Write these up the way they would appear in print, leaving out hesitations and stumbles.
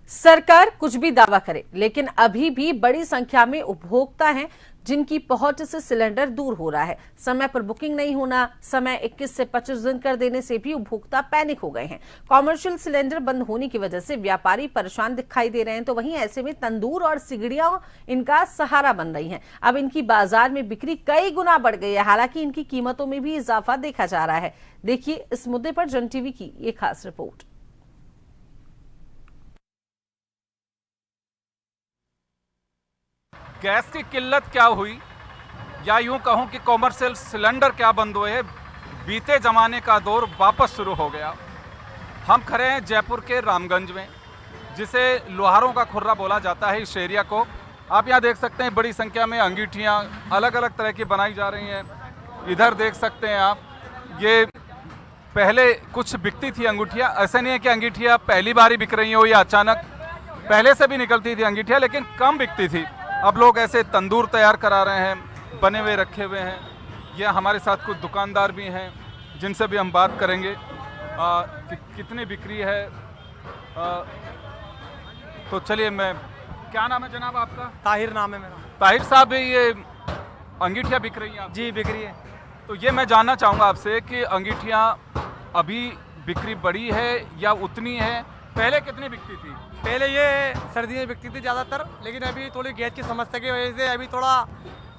सरकार कुछ भी दावा करे, लेकिन अभी भी बड़ी संख्या में उपभोक्ता हैं जिनकी पहुंच से सिलेंडर दूर हो रहा है। समय पर बुकिंग नहीं होना, समय 21 से 25 दिन कर देने से भी उपभोक्ता पैनिक हो गए हैं। कॉमर्शियल सिलेंडर बंद होने की वजह से व्यापारी परेशान दिखाई दे रहे हैं, तो वहीं ऐसे में तंदूर और सिगड़ियां इनका सहारा बन रही हैं। अब इनकी बाजार में बिक्री कई गुना बढ़ गई है, हालांकि इनकी कीमतों में भी इजाफा देखा जा रहा है। देखिए इस मुद्दे पर जन टीवी की ये खास रिपोर्ट। गैस की किल्लत क्या हुई, या यूं कहूं कि कॉमर्शियल सिलेंडर क्या बंद हुए हैं, बीते जमाने का दौर वापस शुरू हो गया। हम खड़े हैं जयपुर के रामगंज में, जिसे लोहारों का खुर्रा बोला जाता है इस एरिया को। आप यहाँ देख सकते हैं बड़ी संख्या में अंगीठियाँ अलग अलग तरह की बनाई जा रही हैं। इधर देख सकते हैं आप, ये पहले कुछ बिकती थी अंगूठियाँ। ऐसा नहीं है कि अंगीठियाँ पहली बार ही बिक रही हो या अचानक, पहले से भी निकलती थी अंगीठियाँ, लेकिन कम बिकती थी। अब लोग ऐसे तंदूर तैयार करा रहे हैं, बने हुए रखे हुए हैं। ये हमारे साथ कुछ दुकानदार भी हैं जिनसे भी हम बात करेंगे कि कितनी बिक्री है। तो चलिए, मैं, क्या नाम है जनाब आपका? ताहिर नाम है मेरा। ताहिर साहब, ये अंगीठियाँ बिक रही हैं आप? जी बिक रही है। तो ये मैं जानना चाहूँगा आपसे कि अंगीठियाँ अभी बिक्री बढ़ी है या उतनी है? पहले कितनी बिकती थी? पहले ये सर्दी में बिकती थी ज़्यादातर, लेकिन अभी थोड़ी गैस की समस्या की वजह से अभी थोड़ा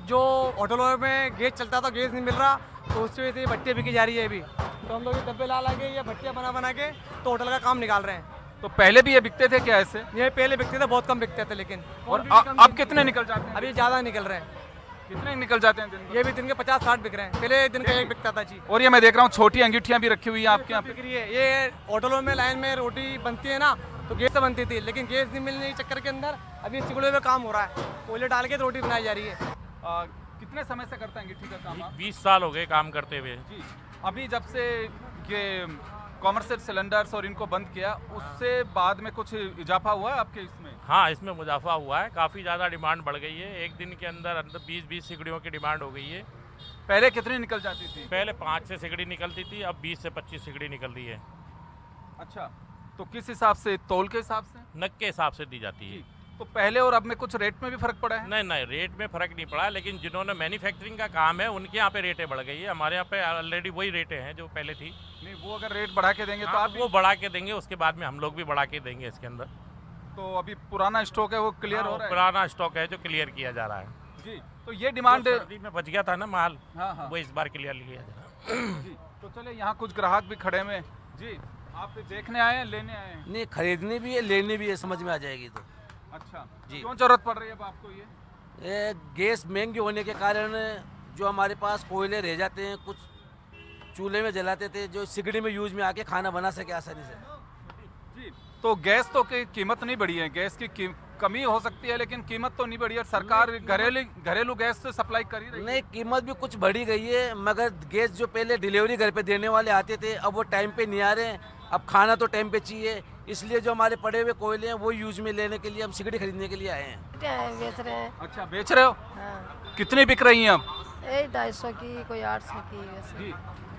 जो होटलों में गैस चलता था गैस नहीं मिल रहा, तो उसकी वजह से भट्टियाँ बिकी जा रही है अभी। तो हम लोग ये डब्बे ला के या भट्टियाँ बना के तो होटल का काम निकाल रहे हैं। तो पहले भी ये बिकते थे क्या ऐसे? ये पहले बिकते थे, बहुत कम बिकते थे, लेकिन और अब कितने निकल जाते हैं? अभी ज़्यादा निकल रहे हैं। कितने निकल जाते हैं दिन में? ये भी दिन के 50-60 बिक रहे हैं, पहले दिन का एक बिकता था जी। और ये मैं देख रहा हूँ छोटी अंगीठियाँ भी रखी हुई हैं आपके यहाँ पे। बिक रही है। ये होटलों में लाइन में रोटी बनती है ना, तो गैस से बनती थी, लेकिन गैस नहीं मिलने के चक्कर के अंदर अभी सिगड़े में काम हो रहा है, कोयले डाल के रोटी बनाई जा रही है। कितने समय से करते हैं अंगीठी का काम आप? 20 साल हो गए काम करते हुए जी। अभी जब से ये कॉमर्शियल सिलेंडर्स और इनको बंद किया, उससे बाद में कुछ इजाफा हुआ है आपके इसमें? हाँ, इसमें मुनाफा हुआ है, काफ़ी ज़्यादा डिमांड बढ़ गई है। एक दिन के अंदर 20-20 सिगड़ियों की डिमांड हो गई है। पहले कितनी निकल जाती थी? पहले 5 से सिगड़ी निकलती थी, अब 20 से 25 सिगड़ी निकल रही है। अच्छा, तो किस हिसाब से? तौल के हिसाब से? नग के हिसाब से दी जाती है। तो पहले और अब में कुछ रेट में भी फर्क पड़ा है? नहीं, रेट में फ़र्क नहीं पड़ा, लेकिन जिन्होंने मैन्युफैक्चरिंग का काम है उनके यहाँ पे रेटें बढ़ गई है। हमारे यहाँ पे ऑलरेडी वही रेटें हैं जो पहले थी। नहीं, वो अगर रेट बढ़ा के देंगे तो आप वो बढ़ा के देंगे, उसके बाद में हम लोग भी बढ़ा के देंगे इसके अंदर। तो अभी पुराना स्टॉक है वो क्लियर हो रहा है? पुराना स्टॉक है जो क्लियर किया जा रहा है जी। तो ये डिमांड सर्दी में बच गया था ना माल, हाँ। वो इस बार क्लियर किया जा रहा है। जी। तो चले, यहाँ कुछ ग्राहक भी खड़े हुए हैं। जी, आप देखने आए हैं, लेने आए हैं? नहीं, खरीदनी भी है, लेनी भी है, समझ में आ जाएगी तो। अच्छा जी। क्यों जरूरत पड़ रही है अब आपको? ये गैस महंगी होने के कारण जो हमारे पास कोयले रह जाते हैं, कुछ चूल्हे में जलाते थे, जो सिगड़ी में यूज में आके खाना बना सके आसानी से। जी। तो गैस तो की कीमत नहीं बढ़ी है, गैस की कमी हो सकती है, लेकिन कीमत तो नहीं बढ़ी है। सरकार घरेलू गैस से सप्लाई कर ही रही है। नहीं, कीमत भी कुछ बढ़ी गई है, मगर गैस जो पहले डिलीवरी घर पे देने वाले आते थे, अब वो टाइम पे नहीं आ रहे हैं। अब खाना तो टाइम पे चाहिए, इसलिए जो हमारे पड़े हुए कोयले हैं वो यूज में लेने के लिए हम सिगड़ी खरीदने के लिए आए हैं। बेच रहे हैं। अच्छा, बेच रहे हो? हाँ। कितनी बिक रही हैं अब? 250 की, कोई 800 की वैसे। जी।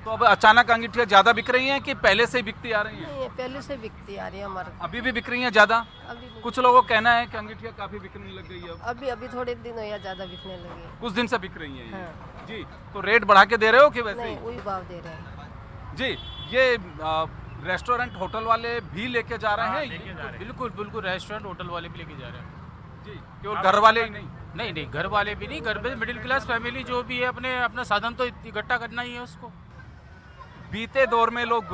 तो अब अचानक अंगीठियाँ ज्यादा बिक रही हैं कि पहले से ही बिकती आ रही हैं? नहीं, ये पहले से बिकती आ रही है हमारे। अभी भी बिक रही हैं ज्यादा? अभी कुछ लोगों का कहना है कि अंगीठियाँ काफी बिकने लग गई है अब। अभी थोड़े दिन हो या ज्यादा बिकने लगी। कुछ दिन से बिक रही हैं ये। हाँ। जी। तो रेट बढ़ा के दे रहे हो कि वैसे नहीं, ही? वही भाव दे रहे हैं। जी। ये रेस्टोरेंट होटल वाले भी लेके जा रहे हैं? लेके जा रहे हैं। बिल्कुल रेस्टोरेंट होटल वाले भी लेके जा रहे हैं। जी। केवल घर वाले ही नहीं? नहीं, घर वाले भी नहीं, घर में मिडिल क्लास फैमिली जो भी है, अपना साधन तो इकट्ठा करना ही है उसको। बीते दौर में लोग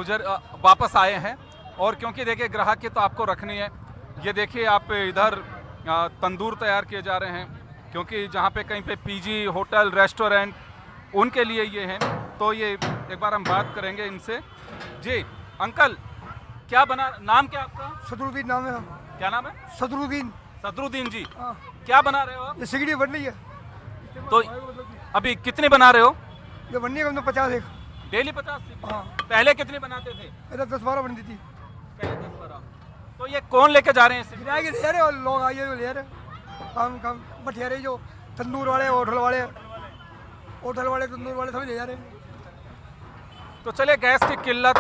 वापस आए हैं, और क्योंकि देखिए ग्राहक की तो आपको रखनी है। ये देखिए आप इधर तंदूर तैयार किए जा रहे हैं, क्योंकि जहाँ पे कहीं पे पीजी, होटल, रेस्टोरेंट, उनके लिए ये हैं। तो ये एक बार हम बात करेंगे इनसे। जी अंकल, क्या बना, नाम क्या आपका? सदरुद्दीन नाम है। क्या नाम है? सदरुद्दीन। सदरुद्दीन जी, हाँ। क्या बना रहे हो आप? ये सिगड़ी बन रही है। तो अभी कितनी बना रहे हो? ये बननी है कम से 50 एक। डेली 50 सिगड़ी? हाँ। पहले कितनी बनाते थे? इधर 10-12 बनती थी। पहले 10-12। तो ये कौन लेके जा रहे हैं सिगड़ी? गिराए के ले रहे और लोग आइए तो ले रहे। काम बठियारे जो तंदूर वाले, होटल वाले तंदूर वाले सभी ले जा रहे हैं। तो चलिए, गैस की किल्लत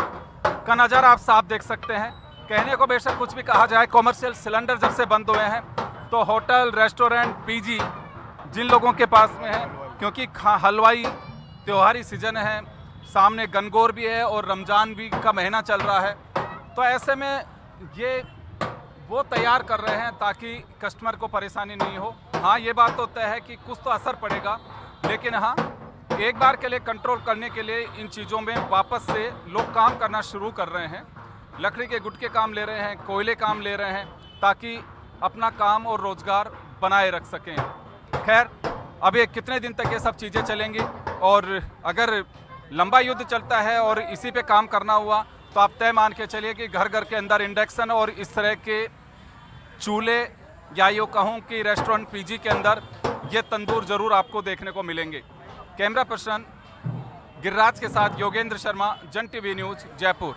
का नज़ारा आप साफ देख सकते हैं। कहने को बेशक कुछ भी कहा जाए, कॉमर्शियल सिलेंडर जब से बंद हुए हैं तो होटल, रेस्टोरेंट, पीजी जिन लोगों के पास में है, क्योंकि हलवाई त्योहारी सीजन है, सामने गनगौर भी है और रमज़ान भी का महीना चल रहा है, तो ऐसे में ये वो तैयार कर रहे हैं ताकि कस्टमर को परेशानी नहीं हो। हाँ, ये बात तो तय है कि कुछ तो असर पड़ेगा, लेकिन हाँ, एक बार के लिए कंट्रोल करने के लिए इन चीज़ों में वापस से लोग काम करना शुरू कर रहे हैं। लकड़ी के गुटके काम ले रहे हैं, कोयले काम ले रहे हैं, ताकि अपना काम और रोज़गार बनाए रख सकें। खैर, अब ये कितने दिन तक ये सब चीज़ें चलेंगी, और अगर लंबा युद्ध चलता है और इसी पे काम करना हुआ तो आप तय मान के चलिए कि घर घर के अंदर इंडक्शन और इस तरह के चूल्हे, या यूँ कहूँ कि रेस्टोरेंट, पीजी के अंदर ये तंदूर ज़रूर आपको देखने को मिलेंगे। कैमरा पर्सन गिरिराज के साथ योगेंद्र शर्मा, जन टीवी न्यूज़, जयपुर।